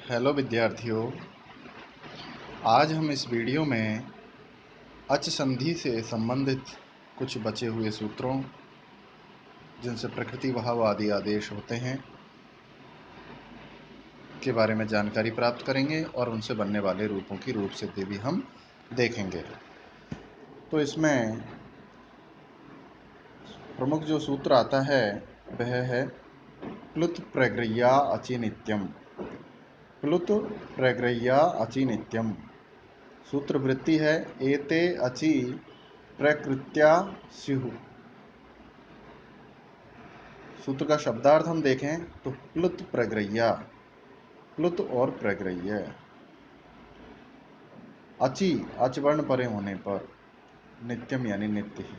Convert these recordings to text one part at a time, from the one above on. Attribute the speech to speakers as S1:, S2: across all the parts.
S1: Hello विद्यार्थियों, आज हम इस वीडियो में अच संधि से संबंधित कुछ बचे हुए सूत्रों जिनसे प्रकृति भाव आदि आदेश होते हैं के बारे में जानकारी प्राप्त करेंगे और उनसे बनने वाले रूपों की रूप सिद्धि भी हम देखेंगे। तो इसमें प्रमुख जो सूत्र आता है वह है प्लुत प्रग्रह्या अचि नित्यम। प्लुत प्रग्रह्या अचि नित्यम सूत्र वृत्ति है एते अचि प्रकृत्या स्युः। सूत्र का शब्दार्थ हम देखें तो प्लुत प्रग्रह्या, प्लुत और प्रग्रह्य, अचि अचवर्ण परे होने पर, नित्यम यानी नित्य ही,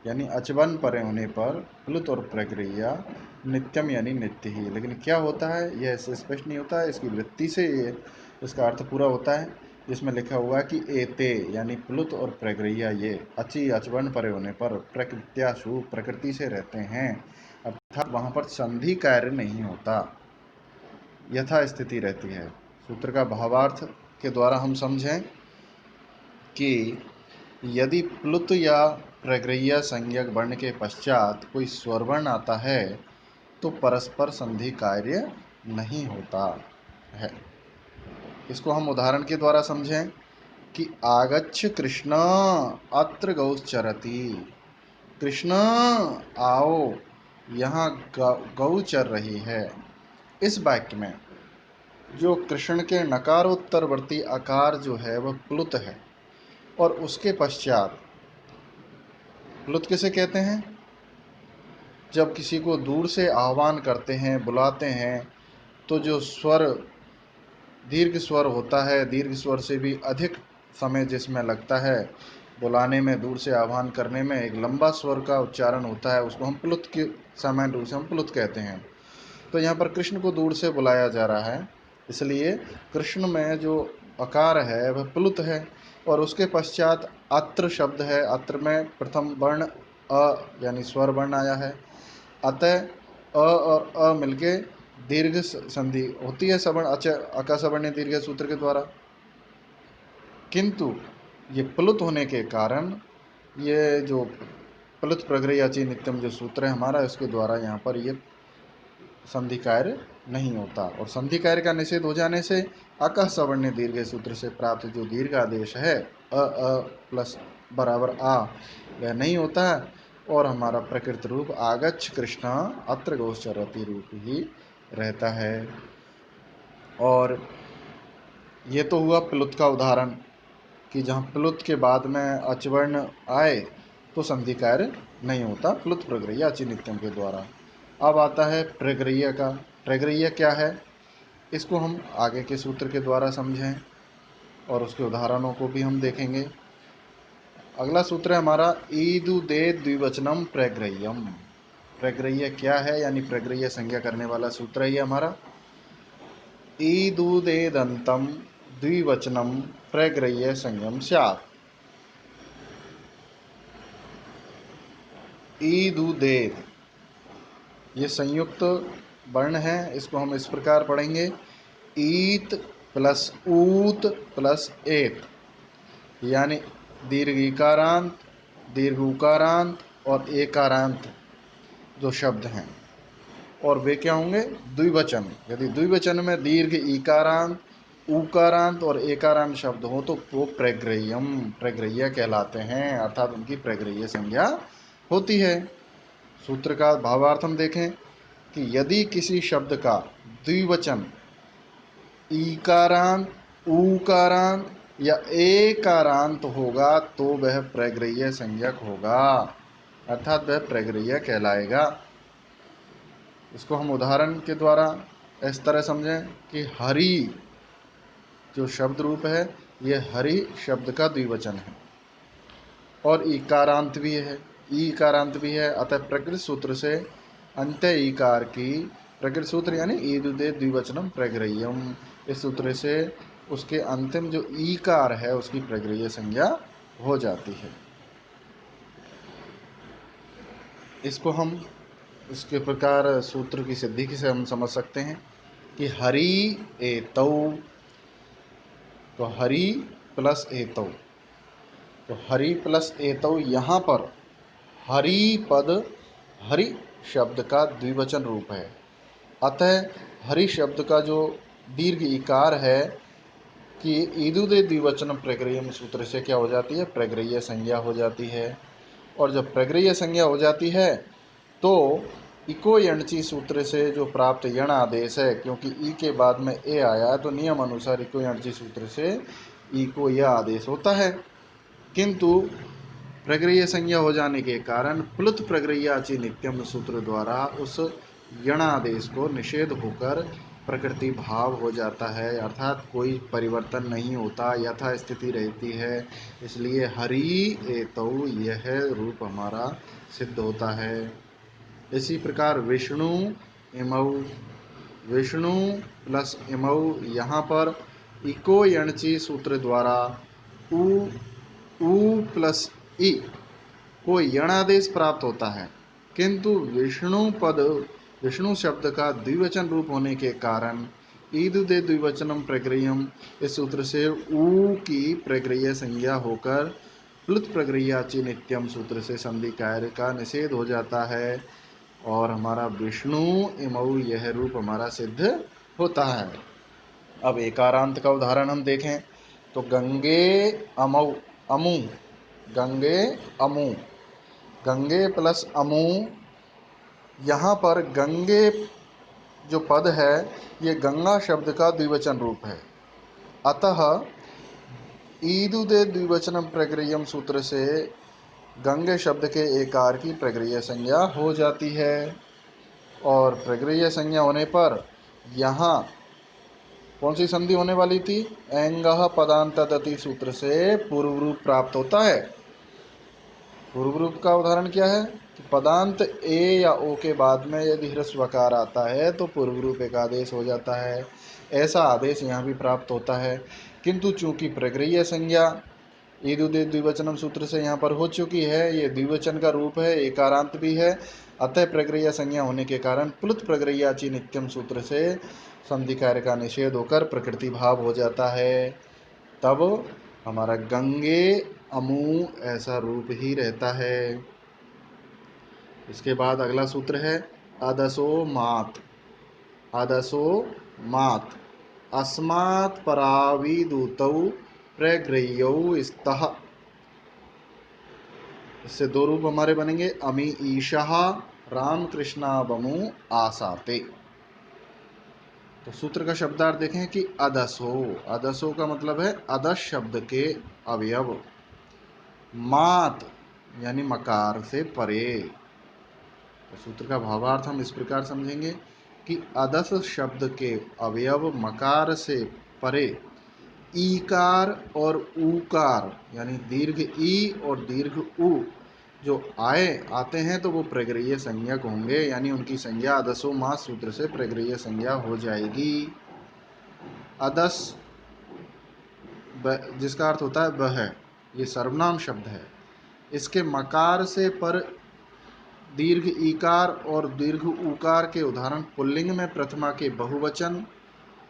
S1: यानी अचवर्ण परे होने पर प्लुत और प्रग्रह्या नित्यम यानी नित्य ही। लेकिन क्या होता है यह ऐसे स्पष्ट नहीं होता है, इसकी वृत्ति से इसका अर्थ पूरा होता है, जिसमें लिखा हुआ है कि एते यानी प्लुत और प्रग्रह्या ये अचि अचवर्ण परे होने पर प्रकृत्याशु प्रकृति से रहते हैं, अर्थात वहाँ पर संधि कार्य नहीं होता, यथा स्थिति रहती है। सूत्र का भावार्थ के द्वारा हम समझें कि यदि प्लुत या प्रग्रह्य संज्ञक वर्ण के पश्चात कोई स्वरवर्ण आता है तो परस्पर संधि कार्य नहीं होता है। इसको हम उदाहरण के द्वारा समझें कि आगच्छ कृष्ण अत्र गौश्चरति। कृष्ण आओ, यहाँ गौ चर रही है। इस वाक्य में जो कृष्ण के नकारोत्तरवर्ती आकार जो है वह प्लुत है, और उसके पश्चात प्लुत किसे कहते हैं? जब किसी को दूर से आह्वान करते हैं, बुलाते हैं, तो जो स्वर दीर्घ स्वर होता है, दीर्घ स्वर से भी अधिक समय जिसमें लगता है बुलाने में, दूर से आह्वान करने में एक लंबा स्वर का उच्चारण होता है, उसको हम प्लुत के सामान्य रूप से हम प्लुत कहते हैं। तो यहाँ पर कृष्ण को दूर से बुलाया जा रहा है, इसलिए कृष्ण में जो आकार है वह प्लुत है, और उसके पश्चात अत्र शब्द है। अत्र में प्रथम वर्ण अ यानी स्वर वर्ण आया है, अतः अ और अ मिलके दीर्घ संधि होती है सवर्ण अच अका सवर्ण दीर्घ सूत्र के द्वारा। किंतु ये प्लुत होने के कारण ये जो प्लुत प्रग्रह्य अचि नित्यम जो सूत्र है हमारा, इसके द्वारा यहाँ पर ये संधि कार्य नहीं होता, और संधि कार्य का निषेध हो जाने से अकः सवर्ण दीर्घ सूत्र से प्राप्त जो दीर्घ आदेश है अ प्लस बराबर आ, वह नहीं होता है, और हमारा प्रकृत रूप आगच्छ कृष्ण अत्र गौश्चरति रूप ही रहता है। और ये तो हुआ प्लुत का उदाहरण कि जहाँ प्लुत के बाद में अचवर्ण आए तो संधि कार्य नहीं होता प्लुत प्रग्रह्य अचि नित्यम के द्वारा। अब आता है प्रग्रह्य का। प्रग्रह्य क्या है, इसको हम आगे के सूत्र के द्वारा समझें और उसके उदाहरणों को भी हम देखेंगे। अगला सूत्र है हमारा ईदु दे द्विवचनम प्रग्रह्यम। प्रग्रह्य क्या है, यानी प्रग्रह्य संज्ञा करने वाला सूत्र है ये हमारा। ईदु दे दंतम द्विवचनम प्रग्रह्य संज्ञम स्यात्। ईदु दे ये संयुक्त वर्ण है, इसको हम इस प्रकार पढ़ेंगे ईत प्लस ऊत प्लस एत, यानी दीर्घ इकारांत, दीर्घ उकारांत और एकारांत जो शब्द हैं, और वे क्या होंगे? द्विवचन। यदि द्विवचन में दीर्घ इकारांत, उकारांत और एकारांत शब्द हो तो वो प्रग्रह्यम प्रग्रह्य कहलाते हैं, अर्थात उनकी प्रग्रह्य संज्ञा होती है। सूत्र का भावार्थ हम देखें कि यदि किसी शब्द का द्विवचन ईकारांत, उकारांत या एकारांत होगा तो वह प्रग्रह्य संज्ञक होगा, अर्थात वह प्रग्रह्य कहलाएगा। इसको हम उदाहरण के द्वारा इस तरह समझें कि हरि जो शब्द रूप है ये हरि शब्द का द्विवचन है, और ईकारांत भी है, ईकारांत भी है, अतः प्रकृत सूत्र से अंत्य ईकार की, प्रकृत सूत्र यानी ईदुदे द्विवचनम प्रग्रह्यम, इस सूत्र से उसके अंतिम जो ईकार है उसकी प्रग्रह्य संज्ञा हो जाती है। इसको हम इसके प्रकार सूत्र की सिद्धि से हम समझ सकते हैं कि हरि एतौ, तो हरि प्लस एतौ, तो हरि प्लस एतौ यहाँ पर हरि पद हरि शब्द का द्विवचन रूप है। अतः हरि शब्द का जो दीर्घ इकार है कि ईदुदे द्विवचन प्रग्रह्यम सूत्र से क्या हो जाती है, प्रग्रह्य संज्ञा हो जाती है। और जब प्रग्रह्य संज्ञा हो जाती है तो इको यणची सूत्र से जो प्राप्त यण आदेश है, क्योंकि ई के बाद में ए आया है तो नियम अनुसार इको यणची सूत्र से ई को यह आदेश होता है। किंतु प्रग्रह्य संज्ञा हो जाने के कारण प्लुत प्रग्रह्याचि नित्यम सूत्र द्वारा उस यणादेश को निषेध होकर प्रकृति भाव हो जाता है, अर्थात कोई परिवर्तन नहीं होता, यथा स्थिति रहती है। इसलिए हरि एतौ यह रूप हमारा सिद्ध होता है। इसी प्रकार विष्णु इमौ, विष्णु प्लस इमौ, यहाँ पर इको यणची सूत्र द्वारा उ प्लस ई को यणादेश प्राप्त होता है। किंतु विष्णु शब्द का द्विवचन रूप होने के कारण ईदुदे द्विवचनम प्रग्रह्यम इस सूत्र से ऊ की प्रग्रह्य संज्ञा होकर प्लुत प्रग्रह्याचि नित्यम सूत्र से संधि कार्य का निषेध हो जाता है और हमारा विष्णु इमौ यह रूप हमारा सिद्ध होता है। अब एकारांत का उदाहरण हम देखें तो गंगे अमौ, अमु, गंगे अमु, गंगे प्लस अमु, यहाँ पर गंगे जो पद है ये गंगा शब्द का द्विवचन रूप है। अतः ईदुदे द्विवचनम प्रग्रह्यम सूत्र से गंगे शब्द के एकार की प्रग्रह्य संज्ञा हो जाती है और प्रग्रह्य संज्ञा होने पर यहाँ कौन सी संधि होने वाली थी, एंगः पदांतदति सूत्र से पूर्व रूप प्राप्त होता है। पूर्व रूप का उदाहरण क्या है कि पदांत ए या ओ के बाद में यदि ह्रस्व वकार आता है तो पूर्व रूप एक आदेश हो जाता है। ऐसा आदेश यहाँ भी प्राप्त होता है। किंतु चूंकि प्रग्रह्य संज्ञा ईदुदे द्विवचनम सूत्र से यहाँ पर हो चुकी है, ये द्विवचन का रूप है, एकारांत भी है, अतः प्रग्रह्य संज्ञा होने के कारण प्लुत प्रग्रह्याचि नित्यम सूत्र से संधि कार्य का निषेध होकर प्रकृति भाव हो जाता है। तब हमारा गंगे अमु ऐसा रूप ही रहता है। इसके बाद अगला सूत्र है अदसो मात, अदसो मात, अस्मात् पराविदुतौ प्रग्रह्यौ स्तः। इससे दो रूप हमारे बनेंगे, अमी ईशः रामकृष्णावमु आसाते। तो सूत्र का शब्दार्थ देखें कि अदसो, अदसो का मतलब है अदस शब्द के अवयव, मात यानी मकार से परे। तो सूत्र का भावार्थ हम इस प्रकार समझेंगे कि अदस शब्द के अवयव मकार से परे ईकार और ऊकार यानी दीर्घ ई और दीर्घ उ जो आते हैं तो वो प्रग्रह्य संज्ञक होंगे, यानी उनकी संज्ञा अदसो मास सूत्र से प्रग्रह्य संज्ञा हो जाएगी। अदस जिसका अर्थ होता है वह, ये सर्वनाम शब्द है, इसके मकार से पर दीर्घ ईकार और दीर्घ ऊकार के उदाहरण पुल्लिंग में प्रथमा के बहुवचन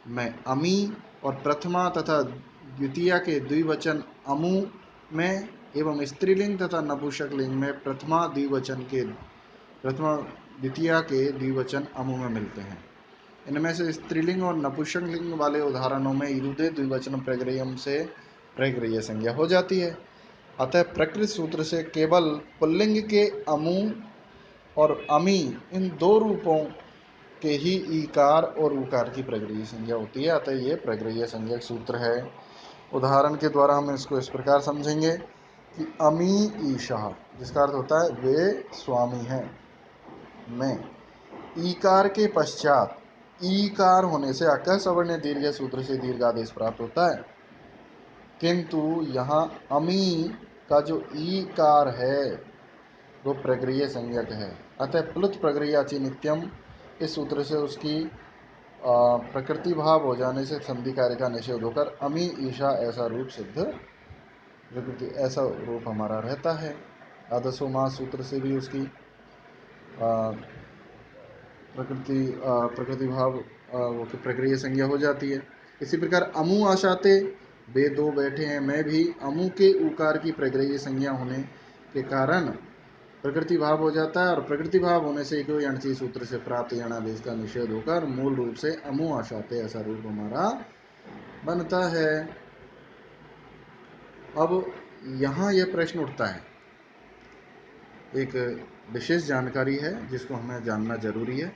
S1: में अमी और प्रथमा तथा द्वितीया के द्विवचन अमु में एवं स्त्रीलिंग तथा नपुंसक लिंग में प्रथमा द्वितीया के द्विवचन अमु में मिलते हैं। इनमें से स्त्रीलिंग और नपुंसक लिंग वाले उदाहरणों में ईदुदे द्विवचन प्रग्रह्यम से प्रग्रह्य संज्ञा हो जाती है। अतः प्रकृत सूत्र से केवल पुल्लिंग के अमु और अमी इन दो रूपों के ही ईकार और उकार की प्रग्रह्य संज्ञा होती है, अतः ये प्रग्रह्य संज्ञक सूत्र है। उदाहरण के द्वारा हम इसको इस प्रकार समझेंगे कि अमी ईशः जिसका अर्थ होता है वे स्वामी हैं, में ईकार के पश्चात ईकार होने से अकह सवर्ण दीर्घ सूत्र से दीर्घादेश प्राप्त होता है। किंतु यहाँ अमी का जो ईकार है वो प्रग्रह्य संज्ञक है, अतः प्लुत प्रग्रह्याचि नित्यम इस सूत्र से उसकी प्रकृति भाव हो जाने से संधि कार्य का निषेध होकर अमी ईशा ऐसा रूप सिद्ध, प्रकृति ऐसा रूप हमारा रहता है। आदसो मास सूत्र से भी उसकी प्रकृति भाव वो की प्रक्रिया संज्ञा हो जाती है। इसी प्रकार अमु आशाते, वे दो बैठे हैं मैं भी, अमु के उकार की प्रक्रिया संज्ञा होने के कारण प्रकृति भाव हो जाता है, और प्रकृति भाव होने से इको यणसी सूत्र से प्राप्त यणादेश का निषेध होकर मूल रूप से अमु आशाते ऐसा रूप हमारा बनता है। अब यहाँ यह प्रश्न उठता है, एक विशेष जानकारी है जिसको हमें जानना जरूरी है।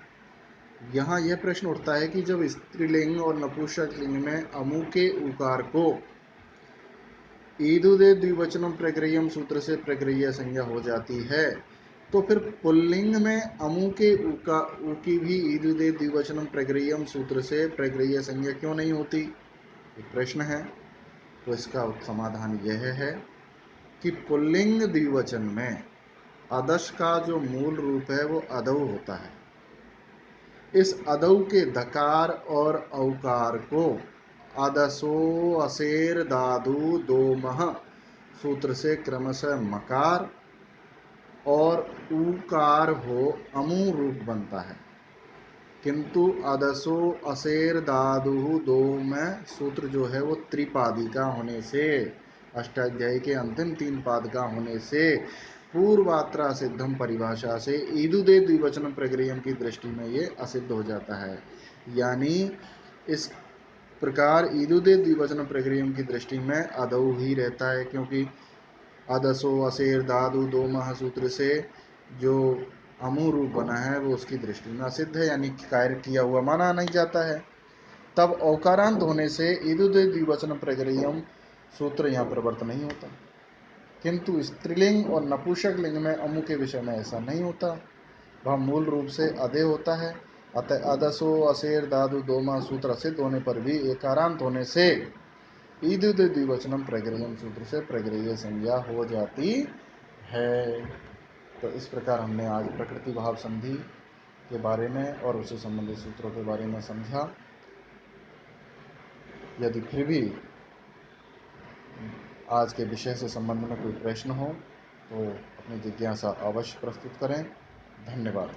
S1: यहाँ यह प्रश्न उठता है कि जब स्त्रीलिंग और नपुंसक लिंग में अमु के उकार को ईदुदे द्विवचनम प्रक्रियम सूत्र से प्रक्रिया संज्ञा हो जाती है, तो फिर पुल्लिंग में अमु के उका उ की भी ईदुदे द्विवचनम प्रक्रियम सूत्र से प्रक्रिया संज्ञा क्यों नहीं होती, एक प्रश्न है। तो इसका समाधान यह है कि पुल्लिंग द्विवचन में अदश का जो मूल रूप है वो अदौ होता है। इस अदौ के दकार और औकार को अदसो असेर दादू दोमह सूत्र से क्रमशः मकार और उकार हो अमु रूप बनता है, किंतु अदसो असेर दादू दो में सूत्र जो है वो त्रिपादिका होने से, अष्टाध्यायी के अंतिम 3 पादिका होने से पूर्वात्रा सिद्धम परिभाषा से ईदुदे द्विवचन प्रक्रियम की दृष्टि में ये असिद्ध हो जाता है। यानी इस प्रकार ईदुदे द्विवचन प्रक्रियम की दृष्टि में अदौ ही रहता है, क्योंकि अदसो असेर दादू दो मह सूत्र से जो अमु रूप बना है वो उसकी दृष्टि में असिद्ध है, यानी कार्य किया हुआ माना नहीं जाता है। तब औकारांत होने से ईदुदे द्विवचन प्रक्रियम सूत्र यहाँ प्रवर्त नहीं होता, किंतु स्त्रीलिंग और नपुंसक लिंग में अमु के विषय में ऐसा नहीं होता, वह मूल रूप से अदे होता है। अतः अदसो असेर दादू दोमा सूत्र असिद्ध होने पर भी एकारांत होने से ईदुदे द्विवचनम प्रक्रियम सूत्र से प्रक्रिया संज्ञा हो जाती है। तो इस प्रकार हमने आज प्रकृति भाव संधि के बारे में और उससे संबंधित सूत्रों के बारे में समझा। यदि फिर भी आज के विषय से संबंध में कोई प्रश्न हो तो अपनी जिज्ञासा अवश्य प्रस्तुत करें। धन्यवाद।